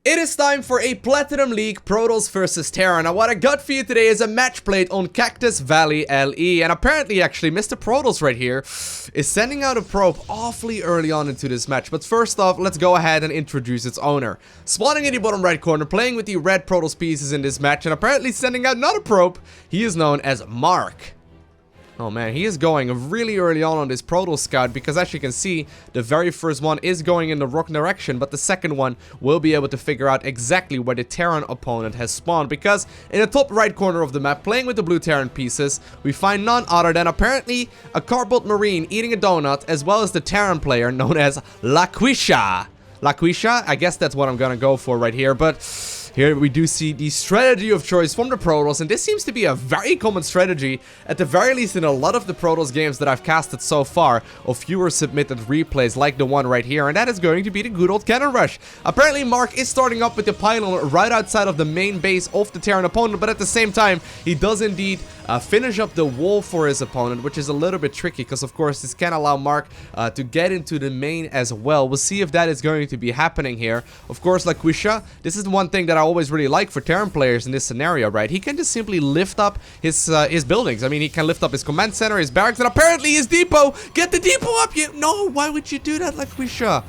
It is time for a Platinum League Protoss versus Terran. Now what I got for you today is a match played on Cactus Valley LE. And apparently actually Mr. Protoss right here is sending out a probe awfully early on into this match. But first off, let's go ahead and introduce its owner. Spawning in the bottom right corner, playing with the red Protoss pieces in this match and apparently sending out not a probe. He is known as Mark. Oh man, he is going really early on this Protoss scout because as you can see, the very first one is going in the wrong direction, but the second one will be able to figure out exactly where the Terran opponent has spawned, because in the top right corner of the map, playing with the blue Terran pieces, we find none other than apparently a cardboard marine eating a donut, as well as the Terran player known as LowkoTV. LowkoTV, I guess that's what I'm gonna go for right here, but here we do see the strategy of choice from the Protoss, and this seems to be a very common strategy, at the very least in a lot of the Protoss games that I've casted so far, of viewer submitted replays like the one right here, and that is going to be the good old cannon rush. Apparently Mark is starting up with the pylon right outside of the main base of the Terran opponent, but at the same time, he does indeed finish up the wall for his opponent, which is a little bit tricky, because of course this can allow Mark to get into the main as well. We'll see if that is going to be happening here. Of course, LowkoTV, this is the one thing that I always really like for Terran players in this scenario, right? He can just simply lift up his buildings. I mean, he can lift up his command center, his barracks, and apparently his depot. Get the depot up! No, why would you do that, LowkoTV?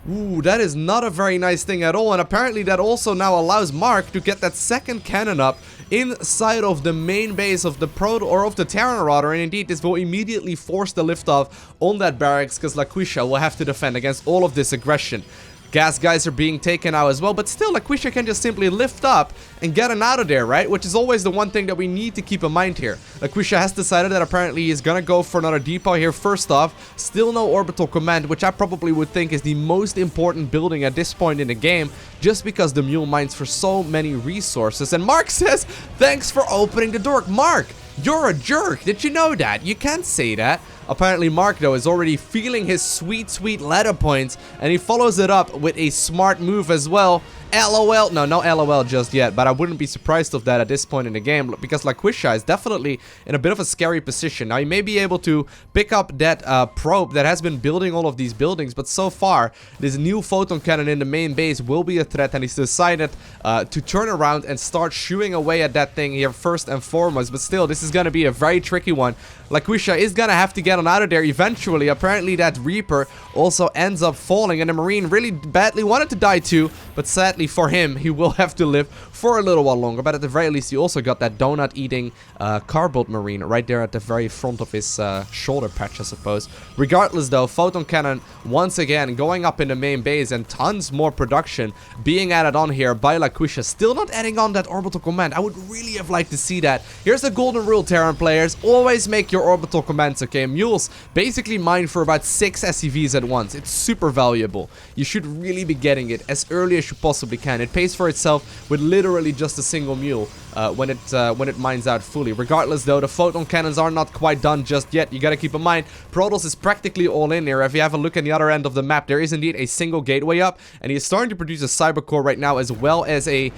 Ooh, that is not a very nice thing at all, and apparently that also now allows Mark to get that second cannon up inside of the main base of the of the Terran rather, and indeed this will immediately force the liftoff on that barracks, because LowkoTV will have to defend against all of this aggression. Gas guys are being taken out as well, but still LowkoTV can just simply lift up and get him out of there, right? Which is always the one thing that we need to keep in mind here. LowkoTV has decided that apparently he's gonna go for another depot here first off. Still no orbital command, which I probably would think is the most important building at this point in the game, just because the mule mines for so many resources. And Mark says, thanks for opening the door. Mark, you're a jerk. Did you know that? You can't say that. Apparently Mark, though, is already feeling his sweet ladder points, and he follows it up with a smart move as well. LOL. No LOL just yet, but I wouldn't be surprised of that at this point in the game, because LowkoTV is definitely in a bit of a scary position. Now, he may be able to pick up that probe that has been building all of these buildings, but so far, this new photon cannon in the main base will be a threat, and he's decided to turn around and start shooing away at that thing here first and foremost. But still, this is going to be a very tricky one. LowkoTV is going to have to get on out of there eventually. Apparently, that Reaper also ends up falling, and the Marine really badly wanted to die too, but sadly for him, he will have to live for a little while longer. But at the very least, he also got that donut-eating cardboard Marine right there at the very front of his shoulder patch, I suppose. Regardless, though, photon cannon once again going up in the main base, and tons more production being added on here by LowkoTV. Still not adding on that orbital command. I would really have liked to see that. Here's the golden rule, Terran players. Always make your orbital commands, okay? Mules basically mine for about 6 SCVs at once. It's super valuable. You should really be getting it as early as you possibly can. It pays for itself with literally just a single mule when it mines out fully. Regardless, though, the photon cannons are not quite done just yet. You gotta keep in mind, Protoss is practically all in here. If you have a look at the other end of the map, there is indeed a single gateway up, and he is starting to produce a cyber core right now, as well as a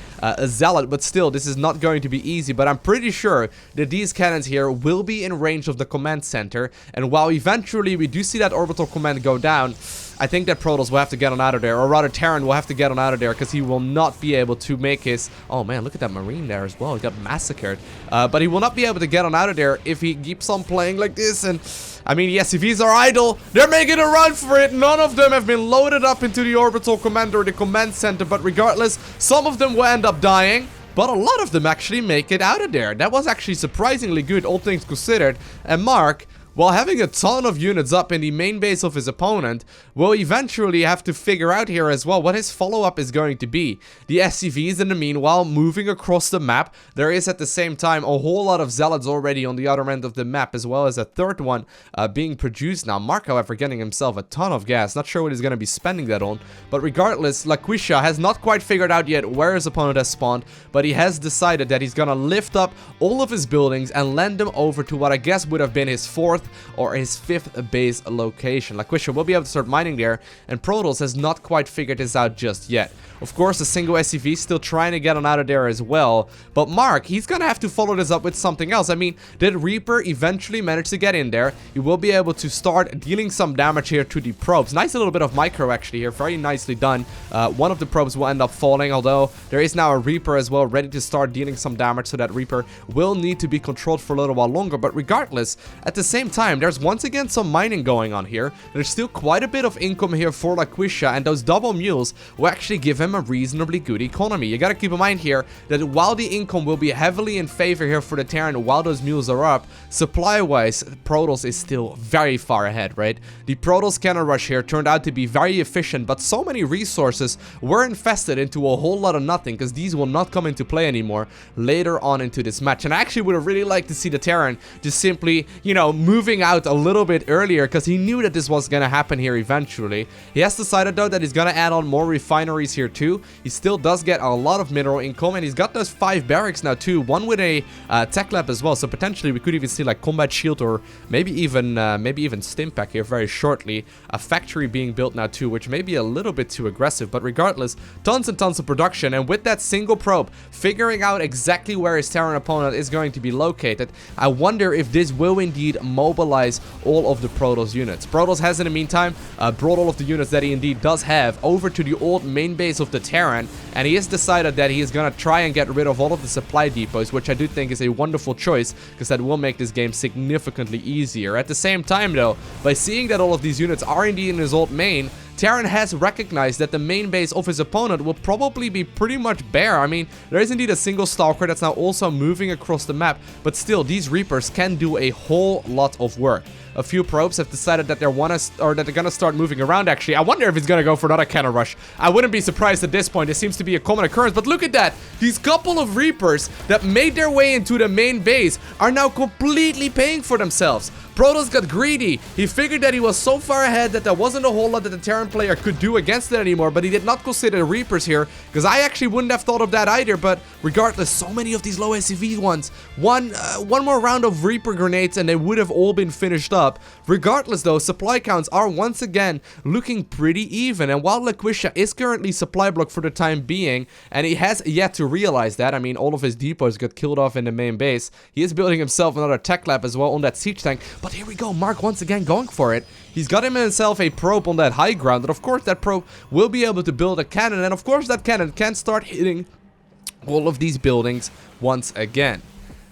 zealot. But still, this is not going to be easy. But I'm pretty sure that these cannons here will be in range of the command center, and while eventually we do see that orbital command go down, I think that Protoss will have to get on out of there, or rather Terran will have to get on out of there, because he will not be able to make his... Oh man, look at that Marine there as well. He got massacred. But he will not be able to get on out of there if he keeps on playing like this. And I mean, yes, if he's are idle, they're making a run for it. None of them have been loaded up into the orbital command or the command center, but regardless, some of them will end up dying. But a lot of them actually make it out of there. That was actually surprisingly good, all things considered. And Mark, while having a ton of units up in the main base of his opponent, will eventually have to figure out here as well what his follow-up is going to be. The SCVs, in the meanwhile, moving across the map. There is at the same time a whole lot of zealots already on the other end of the map, as well as a third one being produced now. Mark, however, getting himself a ton of gas. Not sure what he's going to be spending that on. But regardless, LowkoTV has not quite figured out yet where his opponent has spawned, but he has decided that he's going to lift up all of his buildings and lend them over to what I guess would have been his fourth or his 5th base location. LowkoTV will be able to start mining there, and Protoss has not quite figured this out just yet. Of course, a single SCV still trying to get on out of there as well, but Mark, he's gonna have to follow this up with something else. I mean, did Reaper eventually manage to get in there? He will be able to start dealing some damage here to the probes. Nice little bit of micro actually here, very nicely done. One of the probes will end up falling, although there is now a Reaper as well ready to start dealing some damage, so that Reaper will need to be controlled for a little while longer. But regardless, at the same time, there's once again some mining going on here. There's still quite a bit of income here for LowkoTV, and those double mules will actually give him a reasonably good economy. You gotta keep in mind here that while the income will be heavily in favor here for the Terran while those mules are up, supply-wise, Protoss is still very far ahead, right? The Protoss cannon rush here turned out to be very efficient, but so many resources were invested into a whole lot of nothing, because these will not come into play anymore later on into this match. And I actually would have really liked to see the Terran just simply, you know, moving out a little bit earlier, because he knew that this was gonna happen here eventually. He has decided though that he's gonna add on more refineries here too. He still does get a lot of mineral income, and he's got those 5 barracks now too, one with a tech lab as well, so potentially we could even see like combat shield, or maybe even Stimpack here very shortly. A factory being built now too, which may be a little bit too aggressive, but regardless, tons and tons of production. And with that single probe figuring out exactly where his Terran opponent is going to be located, I wonder if this will indeed mobilize all of the Protoss units. Protoss has in the meantime brought all of the units that he indeed does have over to the old main base of the Terran, and he has decided that he is gonna try and get rid of all of the supply depots, which I do think is a wonderful choice, because that will make this game significantly easier. At the same time though, by seeing that all of these units are indeed in his old main, Terran has recognized that the main base of his opponent will probably be pretty much bare. I mean, there is indeed a single Stalker that's now also moving across the map, but still, these Reapers can do a whole lot of work. A few probes have decided that they're gonna start moving around actually. I wonder if he's gonna go for another cannon rush. I wouldn't be surprised at this point. It seems to be a common occurrence, but look at that. These couple of Reapers that made their way into the main base are now completely paying for themselves. Protoss got greedy. He figured that he was so far ahead that there wasn't a whole lot that the Terran player could do against it anymore, but he did not consider the Reapers here, because I actually wouldn't have thought of that either. But regardless, so many of these low SCV ones. One more round of Reaper grenades and they would have all been finished up. Regardless though, supply counts are once again looking pretty even, and while LowkoTV is currently supply blocked for the time being, and he has yet to realize that, I mean, all of his depots got killed off in the main base, he is building himself another tech lab as well on that siege tank. But here we go, Mark once again going for it. He's got himself a probe on that high ground, and of course that probe will be able to build a cannon, and of course that cannon can start hitting all of these buildings once again.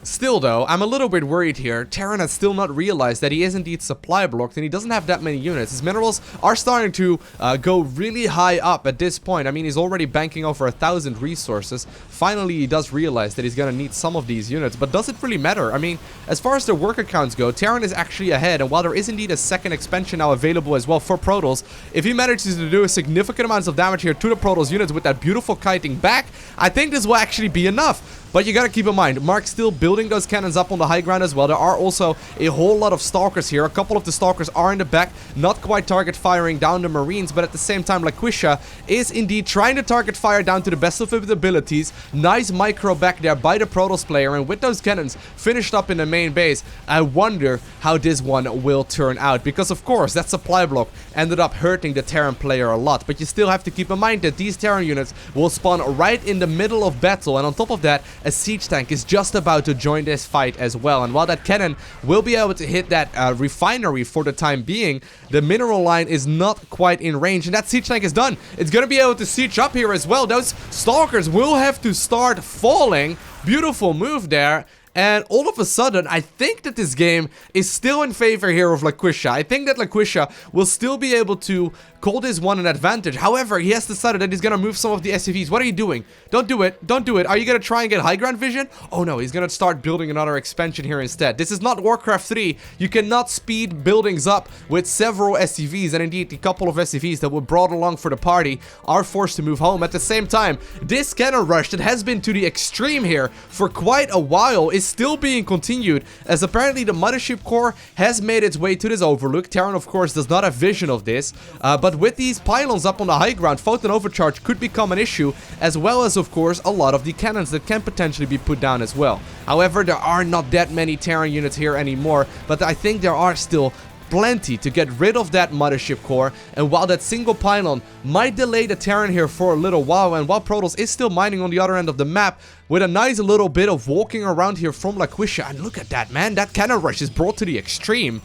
Still though, I'm a little bit worried here. Terran has still not realized that he is indeed supply blocked, and he doesn't have that many units. His minerals are starting to go really high up at this point. I mean, he's already banking over 1,000 resources. Finally, he does realize that he's gonna need some of these units, but does it really matter? I mean, as far as the worker counts go, Terran is actually ahead, and while there is indeed a second expansion now available as well for Protoss, if he manages to do a significant amounts of damage here to the Protoss units with that beautiful kiting back, I think this will actually be enough. But you gotta keep in mind, Mark's still building those cannons up on the high ground as well. There are also a whole lot of Stalkers here. A couple of the Stalkers are in the back, not quite target firing down the Marines, but at the same time, LowkoTV is indeed trying to target fire down to the best of his abilities. Nice micro back there by the Protoss player, and with those cannons finished up in the main base, I wonder how this one will turn out, because of course, that supply block ended up hurting the Terran player a lot. But you still have to keep in mind that these Terran units will spawn right in the middle of battle, and on top of that, a siege tank is just about to join this fight as well. And while that cannon will be able to hit that refinery for the time being, the mineral line is not quite in range, and that siege tank is done. It's gonna be able to siege up here as well. Those Stalkers will have to start falling. Beautiful move there. And all of a sudden, I think that this game is still in favor here of LowkoTV. I think that LowkoTV will still be able to call this one an advantage. However, he has decided that he's going to move some of the SCVs. What are you doing? Don't do it. Don't do it. Are you going to try and get high ground vision? Oh no, he's going to start building another expansion here instead. This is not Warcraft 3. You cannot speed buildings up with several SCVs. And indeed, the couple of SCVs that were brought along for the party are forced to move home. At the same time, this cannon rush that has been to the extreme here for quite a while is is still being continued, as apparently the mothership core has made its way to this overlook. Terran, of course, does not have vision of this, but with these pylons up on the high ground, photon overcharge could become an issue, as well as, of course, a lot of the cannons that can potentially be put down as well. However, there are not that many Terran units here anymore, but I think there are still plenty to get rid of that mothership core. And while that single pylon might delay the Terran here for a little while, and while Protoss is still mining on the other end of the map with a nice little bit of walking around here from LowkoTV, and look at that, man, that cannon rush is brought to the extreme.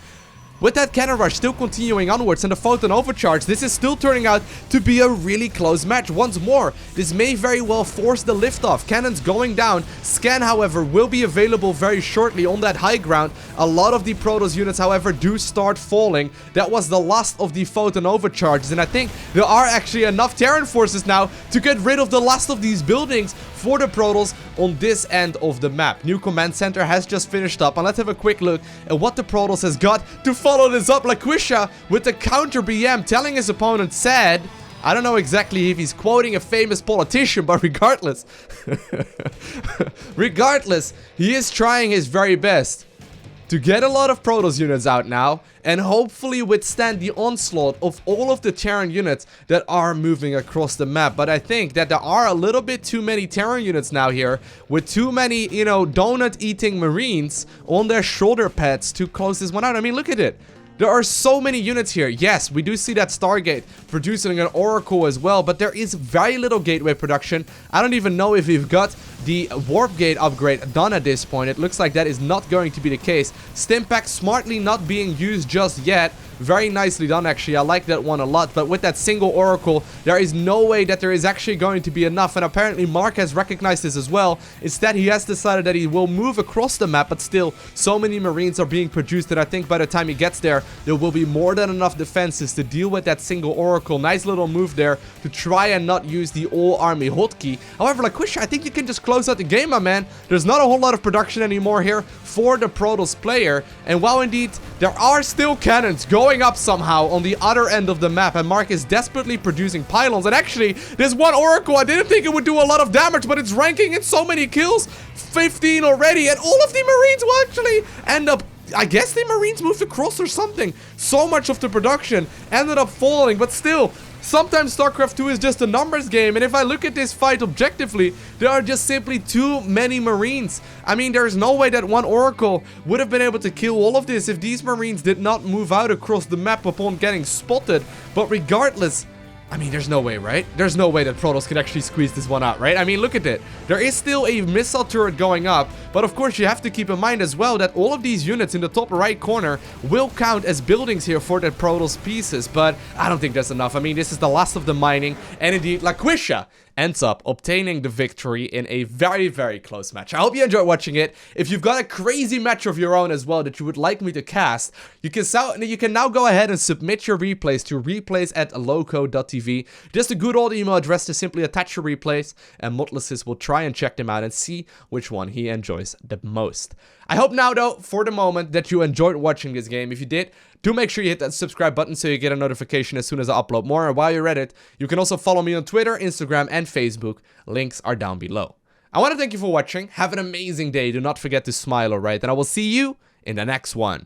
With that cannon rush still continuing onwards and the photon overcharge, this is still turning out to be a really close match. Once more, this may very well force the liftoff. Cannons going down. Scan, however, will be available very shortly on that high ground. A lot of the Protoss units, however, do start falling. That was the last of the photon overcharges, and I think there are actually enough Terran forces now to get rid of the last of these buildings for the Protoss on this end of the map. New command center has just finished up, and let's have a quick look at what the Protoss has got to follow this up. LowkoTV with the counter BM telling his opponent sad. I don't know exactly if he's quoting a famous politician, but regardless, he is trying his very best to get a lot of Protoss units out now and hopefully withstand the onslaught of all of the Terran units that are moving across the map. But I think that there are a little bit too many Terran units now here, with too many, you know, donut-eating Marines on their shoulder pads to close this one out. I mean, look at it. There are so many units here. Yes, we do see that Stargate producing an Oracle as well, but there is very little gateway production. I don't even know if we've got the warp gate upgrade done at this point. It looks like that is not going to be the case. Stimpack smartly not being used just yet. Very nicely done, actually. I like that one a lot. But with that single Oracle, there is no way that there is actually going to be enough. And apparently Mark has recognized this as well. Instead, he has decided that he will move across the map. But still, so many Marines are being produced that I think by the time he gets there, there will be more than enough defenses to deal with that single Oracle. Nice little move there to try and not use the all-army hotkey. However, LowkoTV, I think you can just close out the game, my man. There's not a whole lot of production anymore here for the Protoss player. And while indeed there are still cannons going up somehow on the other end of the map, and Mark is desperately producing pylons, and actually there's one Oracle. I didn't think it would do a lot of damage, but it's ranking in so many kills, 15 already, and all of the Marines will actually end up, I guess the Marines moved across or something. So much of the production ended up falling, but still, sometimes StarCraft 2 is just a numbers game, and if I look at this fight objectively, there are just simply too many Marines. I mean, there's no way that one Oracle would have been able to kill all of this if these Marines did not move out across the map upon getting spotted. But regardless, I mean, there's no way, right? There's no way that Protoss can actually squeeze this one out, right? I mean, look at it. There is still a missile turret going up, but of course you have to keep in mind as well that all of these units in the top right corner will count as buildings here for the Protoss pieces, but I don't think that's enough. I mean, this is the last of the mining, and indeed, LowkoTV ends up obtaining the victory in a very, very close match. I hope you enjoyed watching it. If you've got a crazy match of your own as well that you would like me to cast, you can now go ahead and submit your replays to replays@lowko.tv. Just a good old email address to simply attach your replays, and Mutlasis will try and check them out and see which one he enjoys the most. I hope now, though, for the moment, that you enjoyed watching this game. If you did, do make sure you hit that subscribe button so you get a notification as soon as I upload more. And while you're at it, you can also follow me on Twitter, Instagram, and Facebook. Links are down below. I want to thank you for watching. Have an amazing day. Do not forget to smile, alright? And I will see you in the next one.